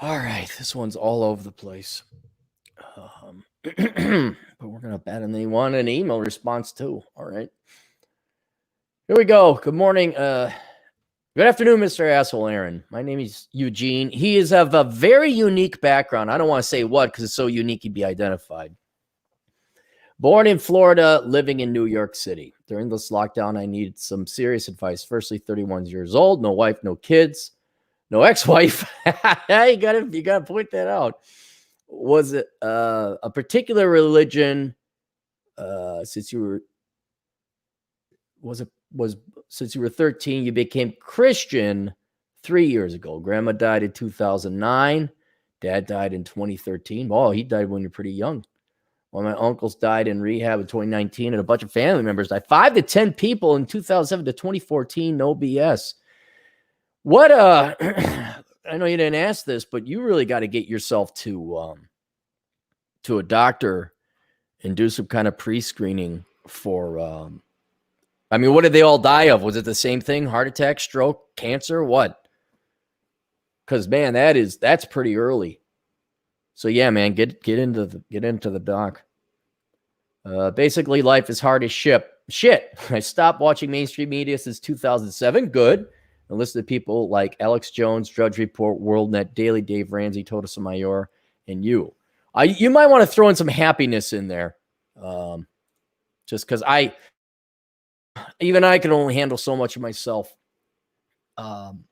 All right, this one's all over the place. But we're gonna bet, and they want an email response too. All right, here we go. Good morning. Good afternoon, Mr. Asshole Aaron. My name is Eugene. He is of a very unique background. I don't want to say what because it's so unique he'd be identified. Born in Florida, living in New York City. During this lockdown, I needed some serious advice. Firstly, 31 years old, no wife, no kids, no ex-wife. you gotta point that out. Was it a particular religion? Since you were since you were 13, you became Christian 3 years ago. Grandma died in 2009. Dad died in 2013. Oh, he died when you're pretty young. One of my uncles died in rehab in 2019, and a bunch of family members died. 5 to 10 people in 2007 to 2014. No BS. What I know you didn't ask this, but you really got to get yourself to a doctor and do some kind of pre-screening for what did they all die of? Was it the same thing? Heart attack, stroke, cancer, what? Because man, that's pretty early. So yeah, man, get into the doc. Basically, life is hard as shit. I stopped watching mainstream media since 2007. Good. And listen to people like Alex Jones, Drudge Report, WorldNet, Daily, Dave Ramsey, Toto Sotomayor, and you. You might want to throw in some happiness in there. Just because I can only handle so much of myself. And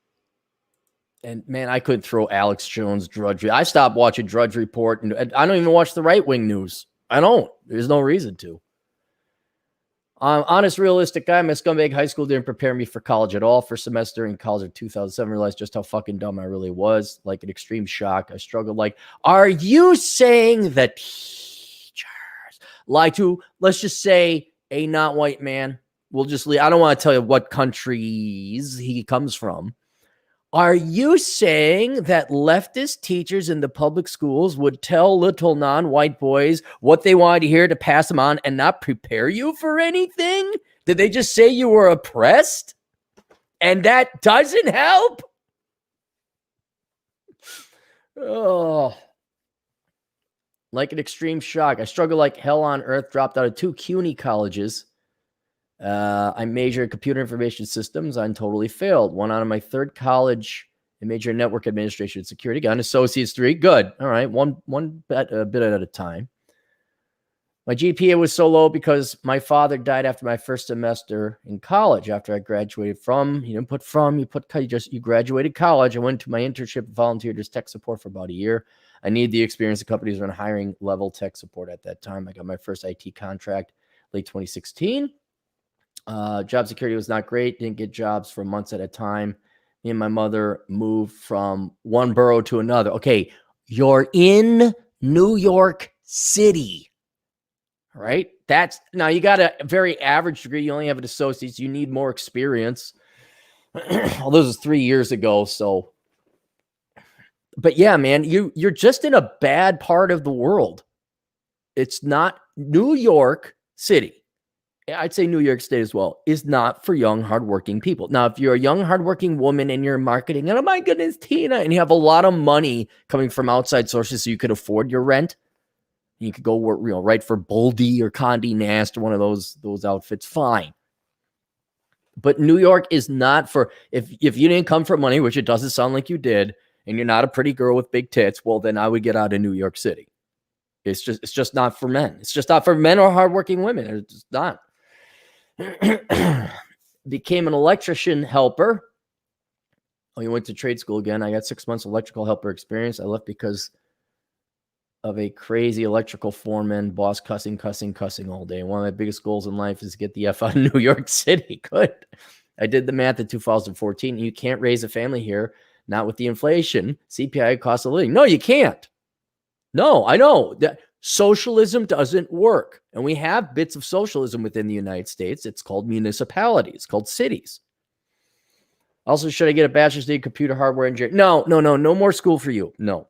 man, I couldn't throw Alex Jones, Drudge. I stopped watching Drudge Report, and I don't even watch the right-wing news. I don't. There's no reason to. Honest, realistic guy. My scumbag high school didn't prepare me for college at all. First semester in college in 2007, realized just how fucking dumb I really was. Like an extreme shock. I struggled. Like, are you saying that teachers lie to, let's just say, a not white man? We'll just leave. I don't want to tell you what countries he comes from. Are you saying that leftist teachers in the public schools would tell little non-white boys what they wanted to hear to pass them on and not prepare you for anything? Did they just say you were oppressed? And that doesn't help? Oh. Like an extreme shock. I struggled like hell on earth, dropped out of 2 CUNY colleges. I majored in computer information systems. I totally failed. One out of my 3rd college. I majored in network administration and security. Got an associate's degree. Good. All right. One bit at a time. My GPA was so low because my father died after my first semester in college. After I graduated from, you didn't put from, you graduated college. I went to my internship and volunteered as tech support for about a year. I needed the experience. The companies were on hiring level tech support at that time. I got my first IT contract late 2016. Job security was not great. Didn't get jobs for months at a time. Me and my mother moved from one borough to another. Okay, you're in New York City, right? Now you got a very average degree. You only have an associate's. You need more experience. Well, this was 3 years ago. So, but yeah, man, you're just in a bad part of the world. It's not New York City. I'd say New York State as well, is not for young, hardworking people. Now, if you're a young, hardworking woman and you're marketing, and oh my goodness, Tina, and you have a lot of money coming from outside sources so you could afford your rent, you could go work, right for Boldy or Condé Nast or one of those outfits, fine. But New York is not for, if you didn't come from money, which it doesn't sound like you did, and you're not a pretty girl with big tits, well, then I would get out of New York City. It's just not for men. It's just not for men or hardworking women. It's just not. Became an electrician helper. Oh, you went to trade school again. I got 6 months electrical helper experience. I left because of a crazy electrical foreman, boss cussing all day. One of my biggest goals in life is to get the F out of New York City. Good. I did the math in 2014. You can't raise a family here, not with the inflation, CPI, cost of living. No, you can't. No, I know that socialism doesn't work. And we have bits of socialism within the United States. It's called municipalities, it's called cities. Also, should I get a bachelor's degree in computer hardware engineering? No more school for you. No.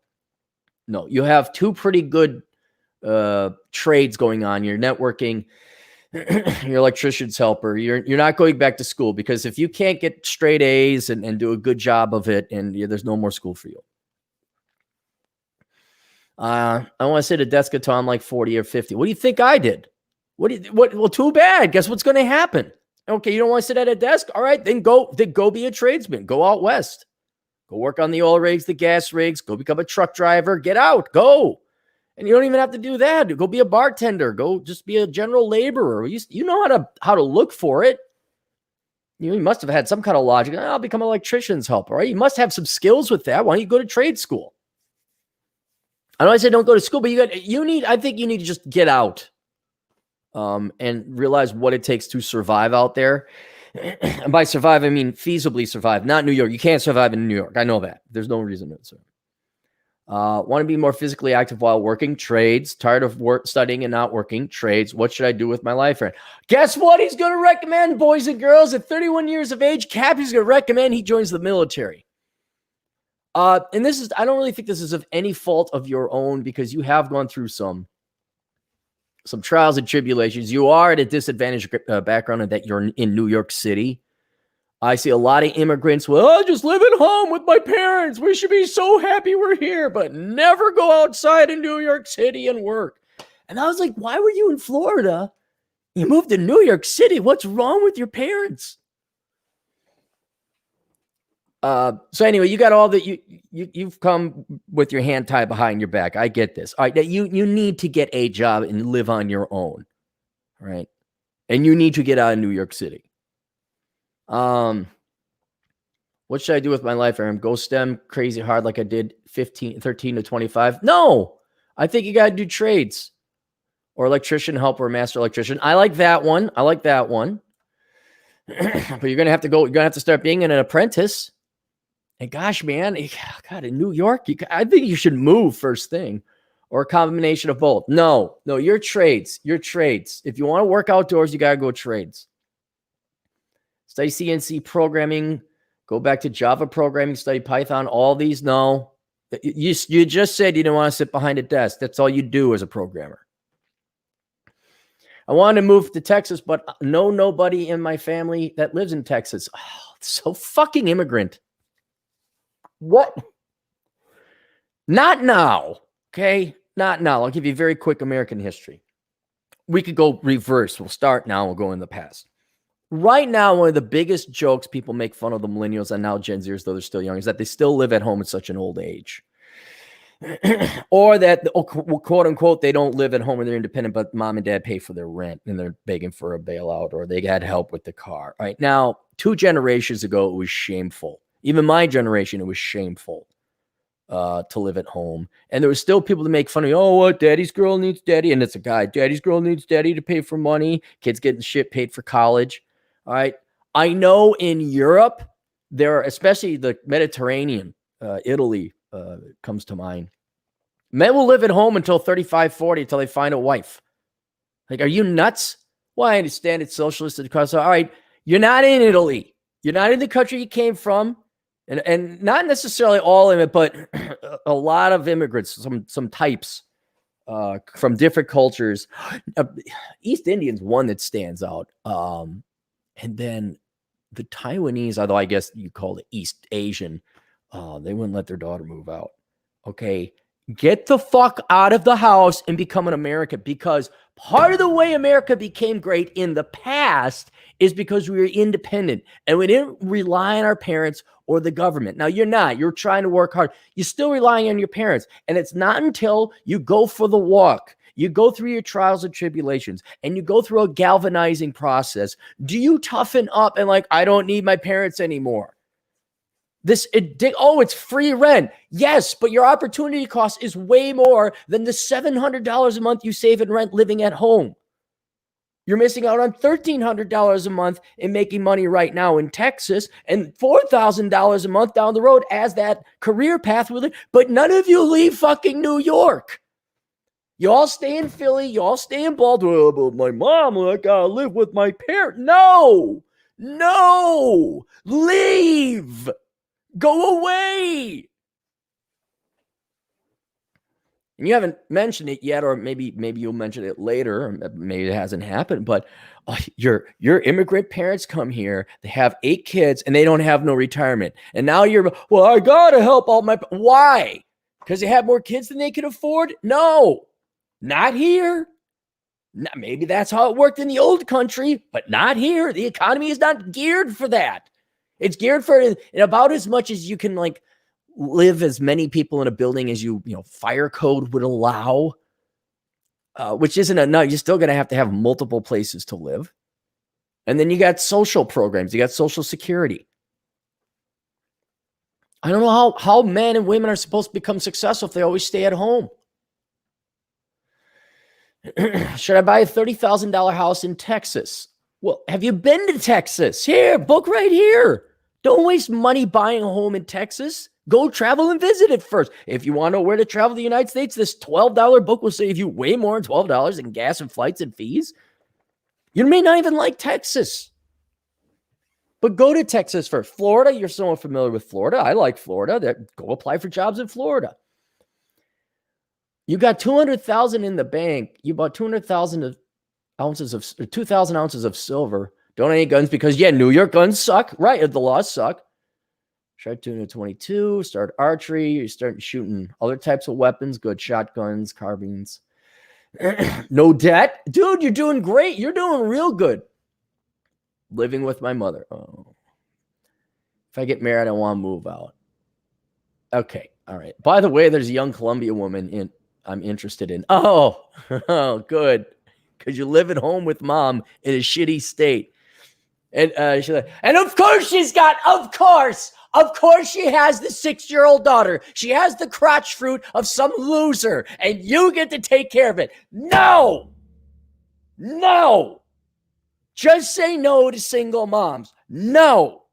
You have 2 pretty good trades going on. You're networking, your electrician's helper. You're not going back to school, because if you can't get straight A's and do a good job of it, and there's no more school for you. I want to sit at a desk until I'm like 40 or 50. What do you think I did? Well, too bad. Guess what's going to happen? Okay, you don't want to sit at a desk? All right, then go be a tradesman. Go out west. Go work on the oil rigs, the gas rigs. Go become a truck driver. Get out. Go. And you don't even have to do that. Go be a bartender. Go just be a general laborer. You know how to look for it. You must have had some kind of logic. I'll become an electrician's helper, right? You must have some skills with that. Why don't you go to trade school? I know I said don't go to school, but I think you need to just get out and realize what it takes to survive out there. And by survive, I mean feasibly survive, not New York. You can't survive in New York. I know that. There's no reason to survive. Want to be more physically active while working? Trades. Tired of studying and not working? Trades. What should I do with my life? Guess what he's going to recommend, boys and girls? At 31 years of age, Cappy's going to recommend he joins the military. And I don't really think this is of any fault of your own, because you have gone through some trials and tribulations. You are at a disadvantaged background in that you're in New York City. I see a lot of immigrants. Well, I just live at home with my parents. We should be so happy we're here, but never go outside in New York City and work. And I was like, why were you in Florida? You moved to New York City. What's wrong with your parents? So anyway, you got all that. You've come with your hand tied behind your back. I get this. All right, you need to get a job and live on your own, right? And you need to get out of New York City. What should I do with my life, Aaron? Go STEM crazy hard like I did 13 to 25? No, I think you got to do trades or electrician helper or master electrician. I like that one. But you're going to have to go. You're going to have to start being an apprentice. And gosh, man, God, in New York, I think you should move first thing, or a combination of both. No, your trades. If you want to work outdoors, you got to go trades. Study CNC programming, go back to Java programming, study Python, all these. No, you just said you didn't want to sit behind a desk. That's all you do as a programmer. I wanted to move to Texas, but nobody in my family that lives in Texas. Oh, so fucking immigrant. What? Not now. Okay. Not now. I'll give you a very quick American history. We could go reverse. We'll start now. We'll go in the past. Right now, one of the biggest jokes people make fun of the millennials and now Gen Zers, though they're still young, is that they still live at home at such an old age. Or that, quote unquote, they don't live at home and they're independent, but mom and dad pay for their rent and they're begging for a bailout, or they had help with the car. Right now, 2 generations ago, it was shameful. Even my generation, it was shameful to live at home. And there was still people to make fun of you. Oh, what? Daddy's girl needs daddy. And it's a guy. Daddy's girl needs daddy to pay for money. Kids getting shit paid for college. All right. I know in Europe, there are, especially the Mediterranean, Italy comes to mind. Men will live at home until 35, 40, until they find a wife. Like, are you nuts? Well, I understand it's socialist. All right. You're not in Italy. You're not in the country you came from. And not necessarily all of it, but a lot of immigrants, some types from different cultures. East Indians, one that stands out. And then the Taiwanese, although I guess you call it East Asian, they wouldn't let their daughter move out. Okay, get the fuck out of the house and become an American, because part of the way America became great in the past is because we were independent and we didn't rely on our parents or the government. Now, you're trying to work hard. You're still relying on your parents. And it's not until you go for the walk, you go through your trials and tribulations, and you go through a galvanizing process, do you toughen up and I don't need my parents anymore. It's free rent. Yes, but your opportunity cost is way more than the $700 a month you save in rent living at home. You're missing out on $1,300 a month in making money right now in Texas, and $4,000 a month down the road as that career path with it. But none of you leave fucking New York. You all stay in Philly. You all stay in Baltimore. But my mom, I gotta live with my parents. No, leave. Go away. And you haven't mentioned it yet, or maybe you'll mention it later, or maybe it hasn't happened, but your immigrant parents come here, they have 8 kids, and they don't have no retirement. And now I got to help out my... Why? Because they have more kids than they can afford? No, not here. Maybe that's how it worked in the old country, but not here. The economy is not geared for that. It's geared for about as much as you can like live as many people in a building as you fire code would allow, which isn't enough. You're still going to have multiple places to live. And then you got social programs. You got Social Security. I don't know how men and women are supposed to become successful if they always stay at home. Should I buy a $30,000 house in Texas? Well, have you been to Texas? Here, book right here. Don't waste money buying a home in Texas. Go travel and visit it first. If you want to know where to travel the United States, this $12 book will save you way more than $12 in gas and flights and fees. You may not even like Texas. But go to Texas first. Florida, you're so familiar with Florida. I like Florida. Go apply for jobs in Florida. You got 200,000 in the bank. You bought 2,000 ounces of silver. Don't have any guns because, New York guns suck. Right, the laws suck. Start 222, start archery. You start shooting other types of weapons, good shotguns, carbines. No debt. Dude, you're doing great. You're doing real good. Living with my mother. Oh. If I get married, I want to move out. Okay, all right. By the way, there's a young Columbia woman I'm interested in. Oh, good. Because you live at home with mom in a shitty state. And she's like, and of course she has the 6-year-old daughter. She has the crotch fruit of some loser, and you get to take care of it. No. Just say no to single moms. No.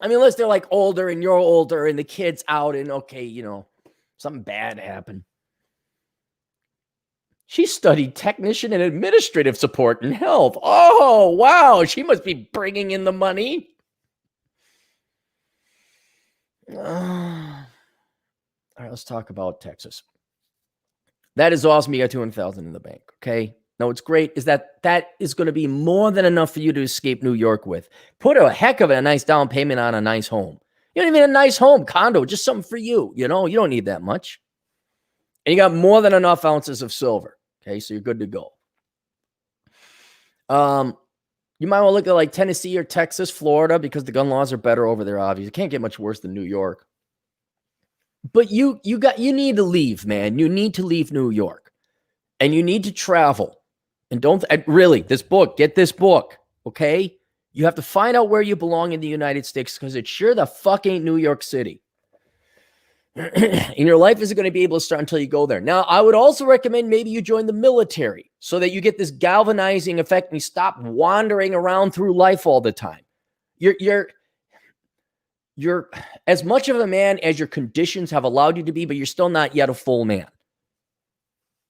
I mean, unless they're like older and you're older and the kid's out and something bad happened. She studied technician and administrative support and health. Oh, wow. She must be bringing in the money. All right, let's talk about Texas. That is awesome. You got 200,000 in the bank. Okay. Now, what's great is that is going to be more than enough for you to escape New York with. Put a heck of a nice down payment on a nice home. You don't even need a nice home, condo, just something for you. You don't need that much. And you got more than enough ounces of silver. Okay, so you're good to go. You might want to look at like Tennessee or Texas, Florida, because the gun laws are better over there, obviously. It can't get much worse than New York. But you need to leave, man. You need to leave New York. And you need to travel. And get this book, okay? You have to find out where you belong in the United States because it sure the fuck ain't New York City. And your life isn't going to be able to start until you go there. Now, I would also recommend maybe you join the military so that you get this galvanizing effect and you stop wandering around through life all the time. You're as much of a man as your conditions have allowed you to be, but you're still not yet a full man.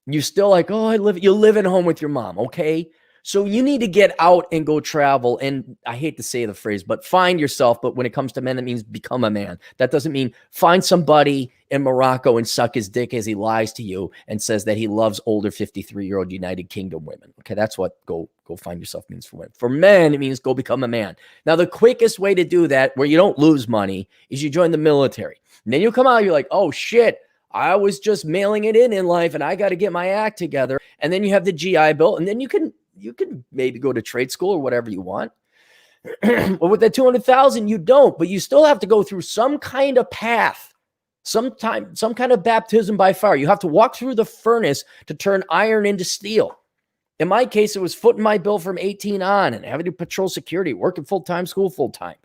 You're still like, you live at home with your mom, okay? So you need to get out and go travel. And I hate to say the phrase, but find yourself. But when it comes to men, that means become a man. That doesn't mean find somebody in Morocco and suck his dick as he lies to you and says that he loves older 53-year-old United Kingdom women. Okay, that's what go find yourself means for women. For men, it means go become a man. Now, the quickest way to do that, where you don't lose money, is you join the military. And then you come out, you're like, oh, shit. I was just mailing it in life and I got to get my act together. And then you have the GI Bill and then you can maybe go to trade school or whatever you want. But with that 200,000, you don't, but you still have to go through some kind of path, some kind of baptism by fire. You have to walk through the furnace to turn iron into steel. In my case, it was footing my bill from 18 on and having to patrol security, working full-time, school full-time.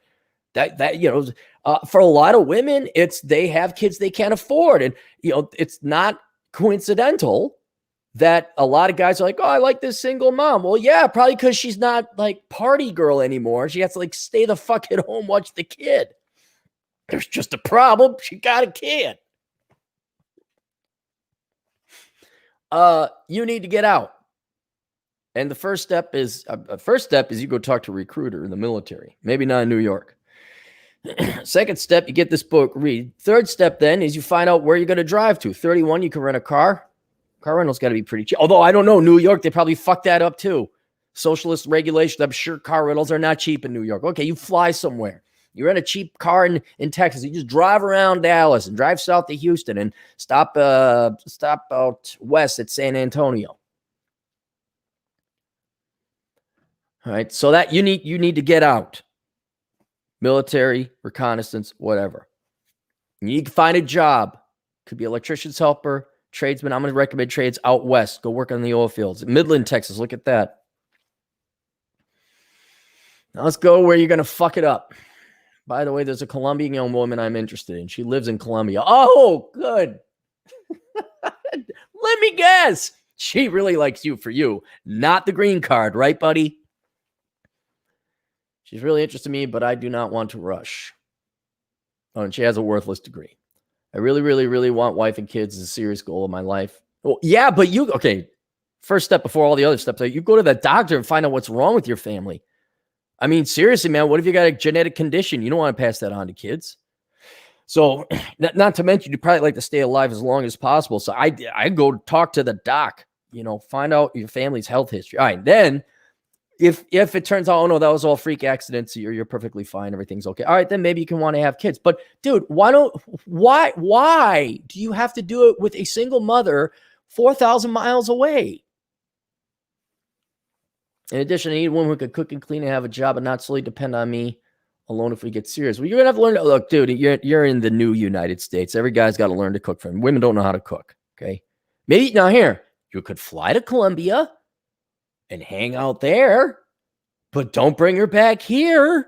For a lot of women, they have kids they can't afford. And, it's not coincidental that a lot of guys are like, oh, I like this single mom. Well, yeah, probably because she's not like party girl anymore. She has to like stay the fuck at home, watch the kid. There's just a problem. She got a kid. You need to get out. And the first step is you go talk to a recruiter in the military. Maybe not in New York. Second step, you get this book, read. Third step then is you find out where you're going to drive to. 31, you can rent a car. Car rental's got to be pretty cheap. Although I don't know, New York, they probably fucked that up too. Socialist regulation, I'm sure car rentals are not cheap in New York. Okay, you fly somewhere. You rent a cheap car in Texas. You just drive around Dallas and drive south to Houston and stop out west at San Antonio. All right. So that you need to get out. Military, reconnaissance, whatever. You need to find a job. Could be electrician's helper, tradesman. I'm going to recommend trades out west. Go work on the oil fields. Midland, Texas. Look at that. Now let's go where you're going to fuck it up. By the way, there's a Colombian young woman I'm interested in. She lives in Colombia. Oh, good. Let me guess. She really likes you for you, not the green card, right, buddy? She's really interested in me, but I do not want to rush. Oh, and she has a worthless degree. I really, really, really want wife and kids as a serious goal of my life. Well, yeah, but first step before all the other steps, you go to the doctor and find out what's wrong with your family. I mean, seriously, man, what if you got a genetic condition? You don't want to pass that on to kids. So not to mention, you'd probably like to stay alive as long as possible. So I go talk to the doc, find out your family's health history. All right. Then if it turns out, oh no, that was all freak accidents, you're perfectly fine. Everything's okay. All right. Then maybe you can want to have kids. But dude, why do you have to do it with a single mother 4,000 miles away? In addition, I need a woman who could cook and clean and have a job and not solely depend on me alone if we get serious. Well, you're going to have to learn to look, dude, you're in the new United States. Every guy's got to learn to cook for him. Women don't know how to cook. Okay. Maybe now here, you could fly to Colombia and hang out there, but don't bring her back here.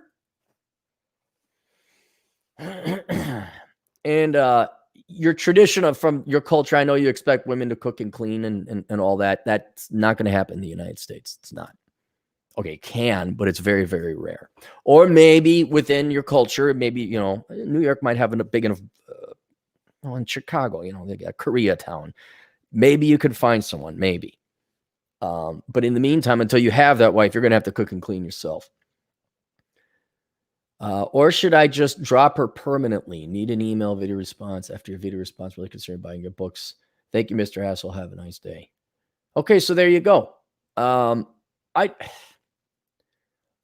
And your tradition from your culture, I know you expect women to cook and clean and all that. That's not going to happen in the United States. It's not. Okay, it can, but it's very, very rare. Or maybe within your culture, maybe, New York might have a big enough, in Chicago, they got Koreatown. Maybe you could find someone, maybe. But in the meantime, until you have that wife, you're going to have to cook and clean yourself. Or should I just drop her permanently? Need an email video response after your video response. Really concerned buying your books. Thank you, Mr. Hassel. Have a nice day. Okay, so there you go.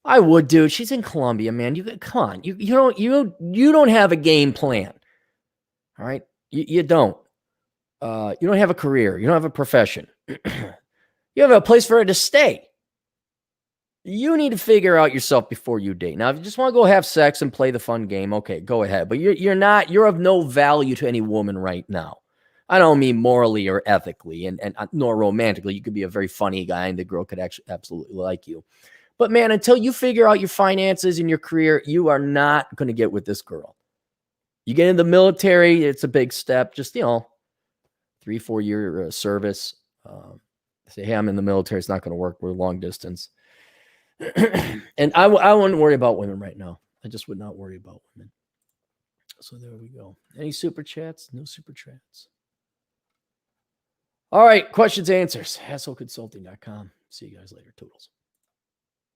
I would, dude. She's in Colombia, man. Come on. You don't have a game plan. All right, you don't. You don't have a career. You don't have a profession. You have a place for her to stay. You need to figure out yourself before you date. Now, if you just want to go have sex and play the fun game, okay, go ahead. But you're of no value to any woman right now. I don't mean morally or ethically, and nor romantically. You could be a very funny guy, and the girl could actually absolutely like you. But man, until you figure out your finances and your career, you are not going to get with this girl. You get in the military, it's a big step. Just 3-4 year service. Say, hey, I'm in the military. It's not going to work. We're long distance. And I wouldn't worry about women right now. I just would not worry about women. So there we go. Any super chats? No super chats. All right. Questions, answers. HassleConsulting.com. See you guys later. Toodles.